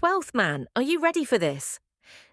12th man, are you ready for this?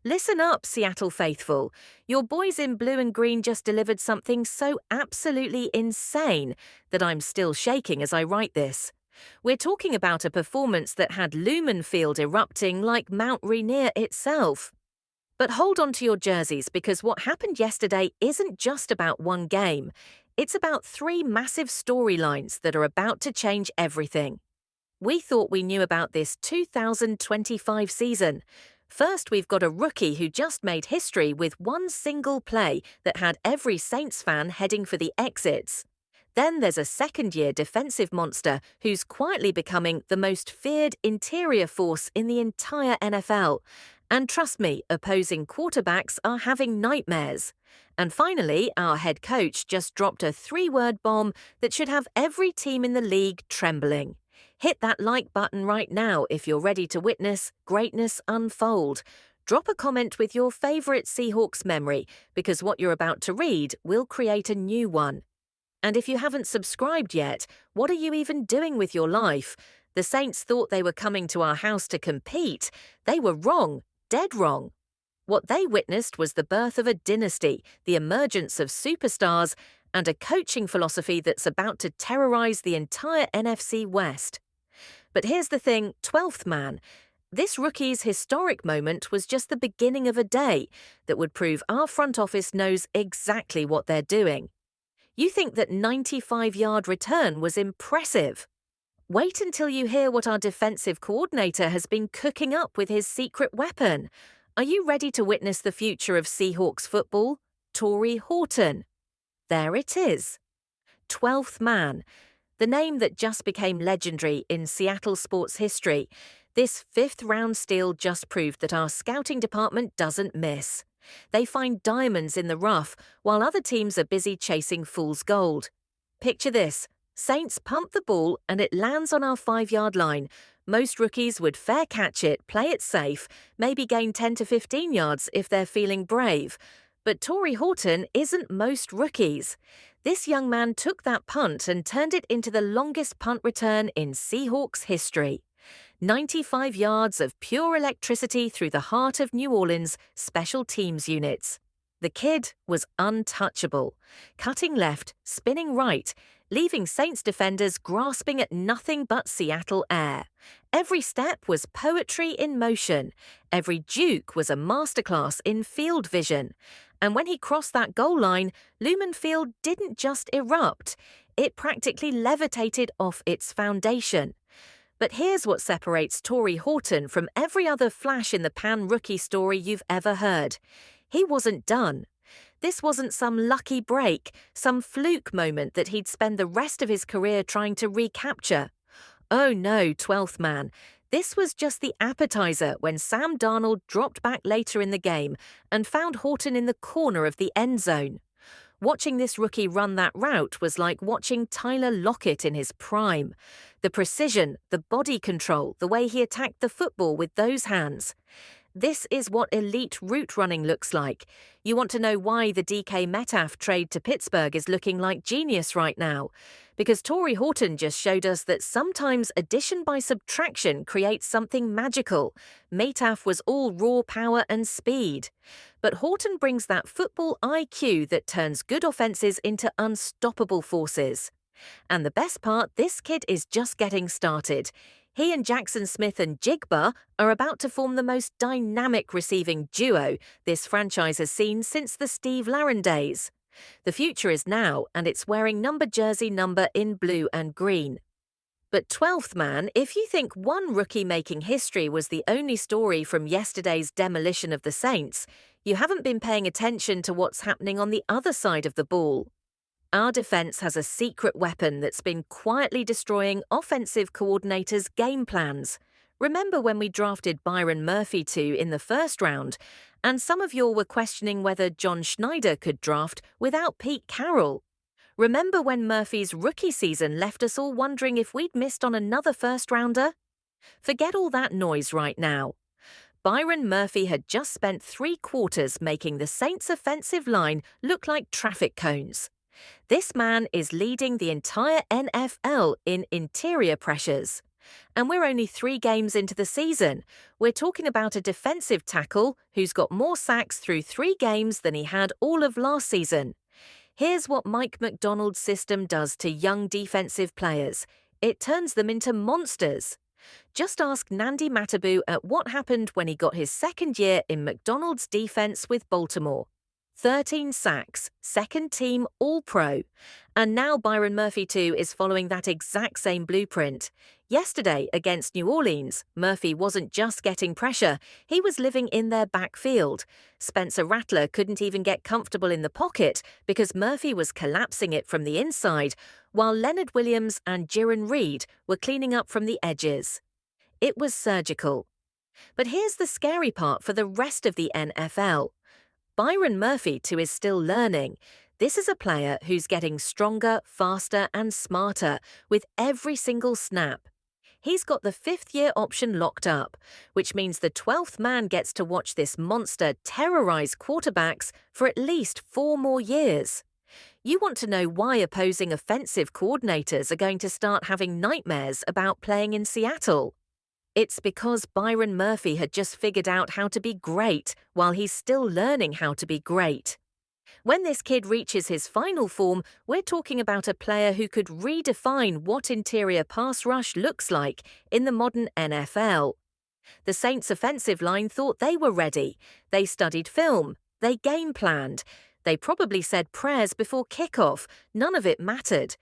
Listen up, Seattle faithful. Your boys in blue and green just delivered something so absolutely insane that I'm still shaking as I write this. We're talking about a performance that had Lumen Field erupting like Mount Rainier itself. But hold on to your jerseys, because what happened yesterday isn't just about one game. It's about three massive storylines that are about to change everything. We thought we knew about this 2025 season. First, we've got a rookie who just made history with one single play that had every Saints fan heading for the exits. Then there's a second-year defensive monster who's quietly becoming the most feared interior force in the entire NFL. And trust me, opposing quarterbacks are having nightmares. And finally, our head coach just dropped a three-word bomb that should have every team in the league trembling. Hit that like button right now if you're ready to witness greatness unfold. Drop a comment with your favorite Seahawks memory, because what you're about to read will create a new one. And if you haven't subscribed yet, what are you even doing with your life? The Saints thought they were coming to our house to compete. They were wrong, dead wrong. What they witnessed was the birth of a dynasty, the emergence of superstars, and a coaching philosophy that's about to terrorize the entire NFC West. But here's the thing, 12th man. This rookie's historic moment was just the beginning of a day that would prove our front office knows exactly what they're doing. You think that 95-yard return was impressive? Wait until you hear what our defensive coordinator has been cooking up with his secret weapon. Are you ready to witness the future of Seahawks football? Torrey Horton. There it is. 12th man. The name that just became legendary in Seattle sports history. This fifth-round steal just proved that our scouting department doesn't miss. They find diamonds in the rough, while other teams are busy chasing fool's gold. Picture this. Saints pump the ball and it lands on our 5-yard line. Most rookies would fair catch it, play it safe, maybe gain 10 to 15 yards if they're feeling brave. But Torrey Horton isn't most rookies. This young man took that punt and turned it into the longest punt return in Seahawks history. 95 yards of pure electricity through the heart of New Orleans' special teams units. The kid was untouchable, cutting left, spinning right, leaving Saints defenders grasping at nothing but Seattle air. Every step was poetry in motion. Every juke was a masterclass in field vision. And when he crossed that goal line, Lumen Field didn't just erupt. It practically levitated off its foundation. But here's what separates Torrey Horton from every other flash-in-the-pan rookie story you've ever heard. He wasn't done. This wasn't some lucky break, some fluke moment that he'd spend the rest of his career trying to recapture. Oh no, 12th man. This was just the appetizer when Sam Darnold dropped back later in the game and found Horton in the corner of the end zone. Watching this rookie run that route was like watching Tyler Lockett in his prime. The precision, the body control, the way he attacked the football with those hands. This is what elite route running looks like. You want to know why the DK Metcalf trade to Pittsburgh is looking like genius right now? Because Torrey Horton just showed us that sometimes addition by subtraction creates something magical. Metcalf was all raw power and speed. But Horton brings that football IQ that turns good offenses into unstoppable forces. And the best part, this kid is just getting started. He and Jackson Smith and Jigba are about to form the most dynamic receiving duo this franchise has seen since the Steve Larron days. The future is now, and it's wearing number jersey number in blue and green. But 12th man, if you think one rookie making history was the only story from yesterday's demolition of the Saints, you haven't been paying attention to what's happening on the other side of the ball. Our defense has a secret weapon that's been quietly destroying offensive coordinators' game plans. Remember when we drafted Byron Murphy in the first round, and some of you were questioning whether John Schneider could draft without Pete Carroll? Remember when Murphy's rookie season left us all wondering if we'd missed on another first-rounder? Forget all that noise right now. Byron Murphy had just spent 3 quarters making the Saints' offensive line look like traffic cones. This man is leading the entire NFL in interior pressures. And we're only 3 games into the season. We're talking about a defensive tackle who's got more sacks through 3 games than he had all of last season. Here's what Mike Macdonald's system does to young defensive players. It turns them into monsters. Just ask Nandi Matabu at what happened when he got his second year in Macdonald's defense with Baltimore. 13 sacks, second team All-Pro. And now Byron Murphy too is following that exact same blueprint. Yesterday against New Orleans, Murphy wasn't just getting pressure, he was living in their backfield. Spencer Rattler couldn't even get comfortable in the pocket because Murphy was collapsing it from the inside, while Leonard Williams and Jiren Reed were cleaning up from the edges. It was surgical. But here's the scary part for the rest of the NFL. Byron Murphy too is still learning. This is a player who's getting stronger, faster and smarter with every single snap. He's got the 5th-year option locked up, which means the 12th man gets to watch this monster terrorize quarterbacks for at least 4 more years. You want to know why opposing offensive coordinators are going to start having nightmares about playing in Seattle. It's because Byron Murphy had just figured out how to be great while he's still learning how to be great. When this kid reaches his final form, we're talking about a player who could redefine what interior pass rush looks like in the modern NFL. The Saints' offensive line thought they were ready. They studied film. They game planned. They probably said prayers before kickoff. None of it mattered.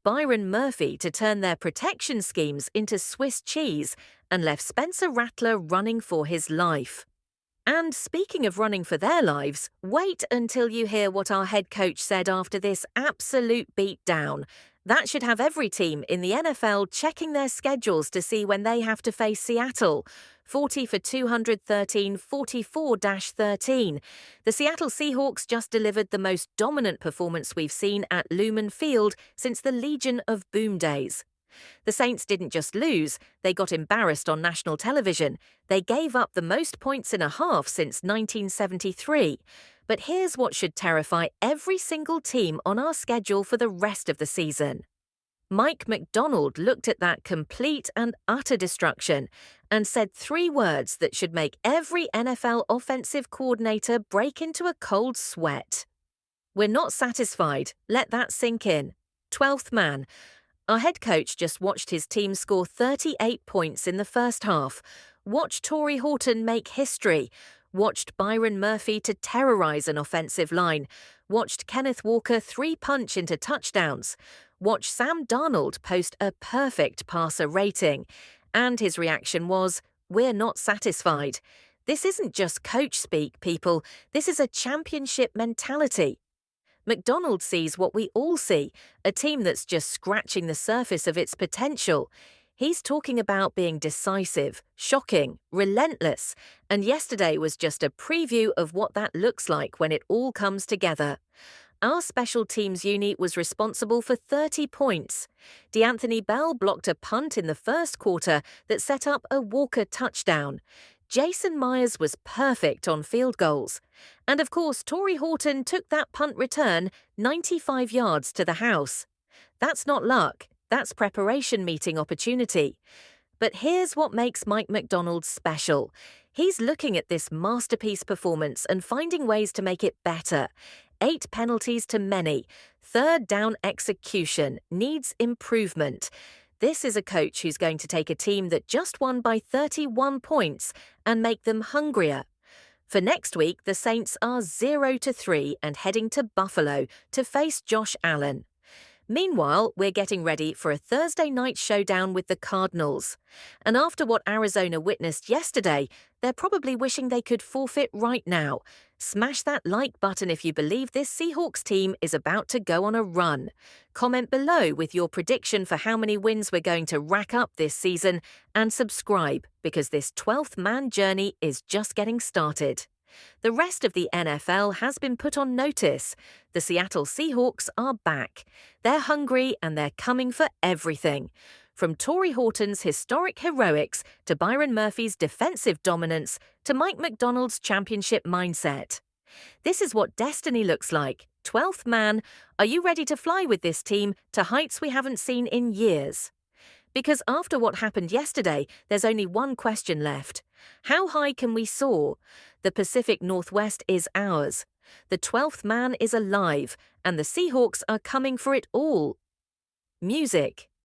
Byron Murphy to turn their protection schemes into Swiss cheese and left Spencer Rattler running for his life. And speaking of running for their lives, wait until you hear what our head coach said after this absolute beatdown. That should have every team in the NFL checking their schedules to see when they have to face Seattle. 40 for 213, 44-13. The Seattle Seahawks just delivered the most dominant performance we've seen at Lumen Field since the Legion of Boom days. The Saints didn't just lose, they got embarrassed on national television. They gave up the most points in a half since 1973. But here's what should terrify every single team on our schedule for the rest of the season. Mike Macdonald looked at that complete and utter destruction and said 3 words that should make every NFL offensive coordinator break into a cold sweat. We're not satisfied. Let that sink in. 12th man. Our head coach just watched his team score 38 points in the first half. Watched Torrey Horton make history. Watched Byron Murphy to terrorize an offensive line. Watched Kenneth Walker 3-punch into touchdowns. Watched Sam Darnold post a perfect passer rating. And his reaction was, "We're not satisfied." This isn't just coach speak, people. This is a championship mentality. Macdonald sees what we all see, a team that's just scratching the surface of its potential. He's talking about being decisive, shocking, relentless, and yesterday was just a preview of what that looks like when it all comes together. Our special teams unit was responsible for 30 points. DeAnthony Bell blocked a punt in the first quarter that set up a Walker touchdown. Jason Myers was perfect on field goals. And of course, Torrey Horton took that punt return 95 yards to the house. That's not luck. That's preparation meeting opportunity. But here's what makes Mike Macdonald special. He's looking at this masterpiece performance and finding ways to make it better. 8 penalties to many. 3rd down execution needs improvement. This is a coach who's going to take a team that just won by 31 points and make them hungrier. For next week, the Saints are 0-3 and heading to Buffalo to face Josh Allen. Meanwhile, we're getting ready for a Thursday night showdown with the Cardinals. And after what Arizona witnessed yesterday, they're probably wishing they could forfeit right now. Smash that like button if you believe this Seahawks team is about to go on a run. Comment below with your prediction for how many wins we're going to rack up this season, and subscribe because this 12th man journey is just getting started. The rest of the NFL has been put on notice. The Seattle Seahawks are back. They're hungry and they're coming for everything. From Torrey Horton's historic heroics to Byron Murphy's defensive dominance to Mike Macdonald's championship mindset. This is what destiny looks like. 12th man, are you ready to fly with this team to heights we haven't seen in years? Because after what happened yesterday, there's only one question left. How high can we soar? The Pacific Northwest is ours. The 12th man is alive, and the Seahawks are coming for it all. Music.